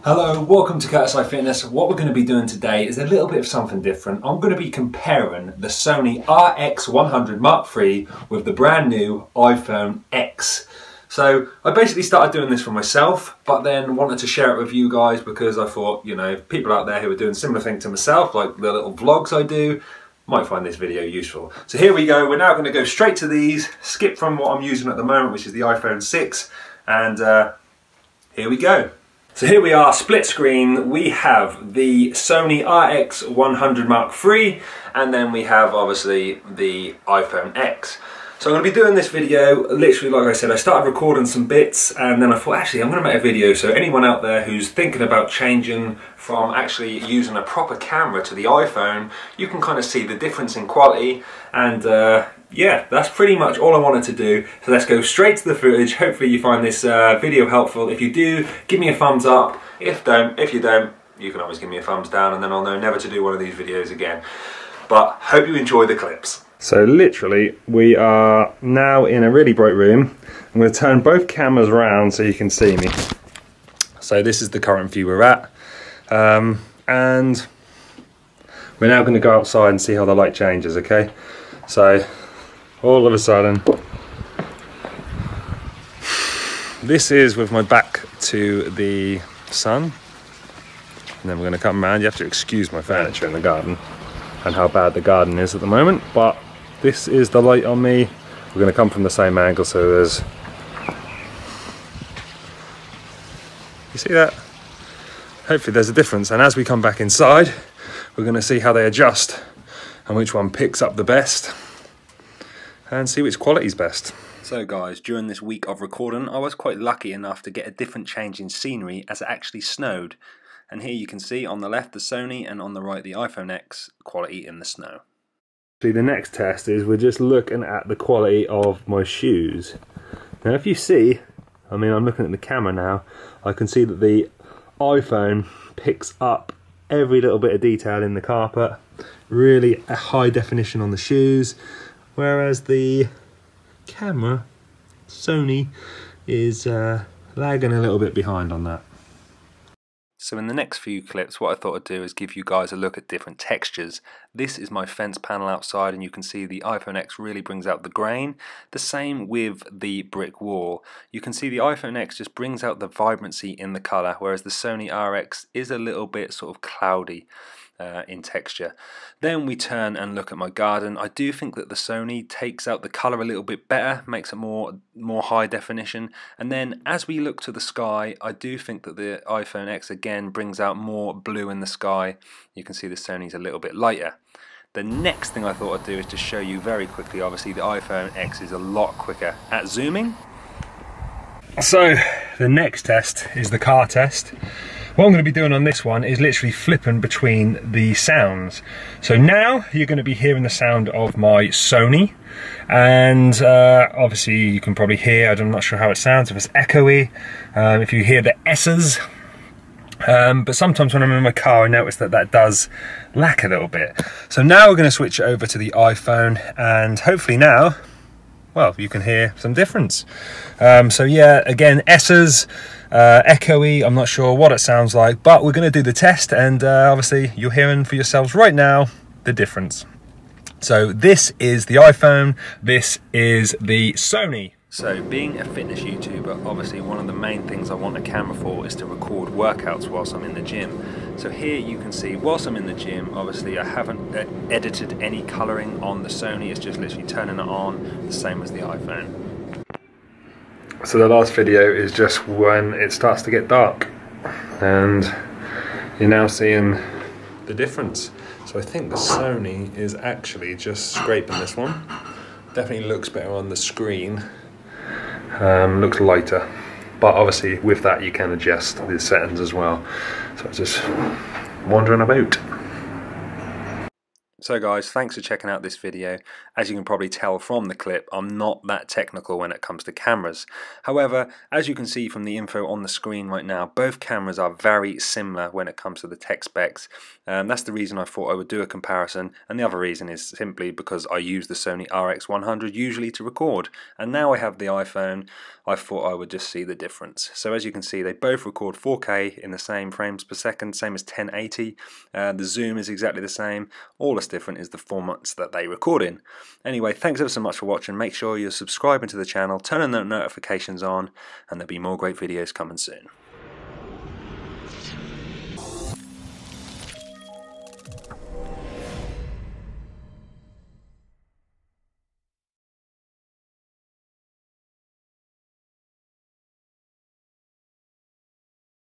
Hello, welcome to Curtis Fitness. What we're going to be doing today is a little bit of something different. I'm going to be comparing the Sony RX100 Mark III with the brand new iPhone X. So I basically started doing this for myself, but then wanted to share it with you guys because I thought, you know, people out there who are doing similar things to myself, like the little vlogs I do, might find this video useful. So here we go. We're now going to go straight to these, skip from what I'm using at the moment, which is the iPhone 6, and here we go. So here we are, split screen. We have the Sony RX100 Mark III, and then we have obviously the iPhone X. So I'm going to be doing this video, literally like I said, I started recording some bits and then I thought actually I'm going to make a video so anyone out there who's thinking about changing from actually using a proper camera to the iPhone, you can kind of see the difference in quality, and yeah, that's pretty much all I wanted to do. So let's go straight to the footage. Hopefully you find this video helpful. If you do, give me a thumbs up. If you don't, you can always give me a thumbs down and then I'll know never to do one of these videos again. But hope you enjoy the clips. So literally, we are now in a really bright room. I'm going to turn both cameras around so you can see me. So this is the current view we're at. And we're now going to go outside and see how the light changes, okay? So, all of a sudden, this is with my back to the sun. And then we're going to come around. You have to excuse my furniture in the garden and how bad the garden is at the moment. But this is the light on me. We're going to come from the same angle, so there's... You see that? Hopefully there's a difference. And as we come back inside, we're going to see how they adjust and which one picks up the best and see which quality is best. So guys, during this week of recording, I was quite lucky enough to get a different change in scenery as it actually snowed. And here you can see on the left the Sony and on the right the iPhone X quality in the snow. See, the next test is we're just looking at the quality of my shoes. Now if you see, I mean I'm looking at the camera now, I can see that the iPhone picks up every little bit of detail in the carpet, really a high definition on the shoes, whereas the camera, Sony, is lagging a little bit behind on that. So in the next few clips, what I thought I'd do is give you guys a look at different textures. This is my fence panel outside, and you can see the iPhone X really brings out the grain. The same with the brick wall. You can see the iPhone X just brings out the vibrancy in the colour, whereas the Sony RX is a little bit sort of cloudy in texture. Then we turn and look at my garden. I do think that the Sony takes out the colour a little bit better, makes it more high definition. And then as we look to the sky, I do think that the iPhone X again brings out more blue in the sky. You can see the Sony's a little bit lighter. The next thing I thought I'd do is to show you very quickly, obviously the iPhone X is a lot quicker at zooming. So the next test is the car test. What I'm going to be doing on this one is literally flipping between the sounds. So now you're going to be hearing the sound of my Sony, and obviously you can probably hear, I'm not sure how it sounds, if it's echoey, if you hear the S's, but sometimes when I'm in my car I notice that that does lack a little bit. So now we're going to switch it over to the iPhone, and hopefully now, well, you can hear some difference. So yeah, again, S's, echoey, I'm not sure what it sounds like, but we're going to do the test, and obviously you're hearing for yourselves right now the difference. So this is the iPhone, this is the Sony. So being a fitness YouTuber, obviously one of the main things I want a camera for is to record workouts whilst I'm in the gym. So here you can see, whilst I'm in the gym, obviously I haven't edited any colouring on the Sony, it's just literally turning it on, the same as the iPhone. So the last video is just when it starts to get dark, and you're now seeing the difference. So I think the Sony is actually just scraping this one. Definitely looks better on the screen. Looks lighter, but obviously with that you can adjust the settings as well. So just wandering about. So guys, thanks for checking out this video. As you can probably tell from the clip, I'm not that technical when it comes to cameras. However, as you can see from the info on the screen right now, both cameras are very similar when it comes to the tech specs. That's the reason I thought I would do a comparison, and the other reason is simply because I use the Sony RX100 usually to record, and now I have the iPhone, I thought I would just see the difference. So as you can see, they both record 4K in the same frames per second, same as 1080. The zoom is exactly the same. All that's different is the formats that they record in. Anyway, thanks ever so much for watching. Make sure you're subscribing to the channel, turning the notifications on, and there'll be more great videos coming soon.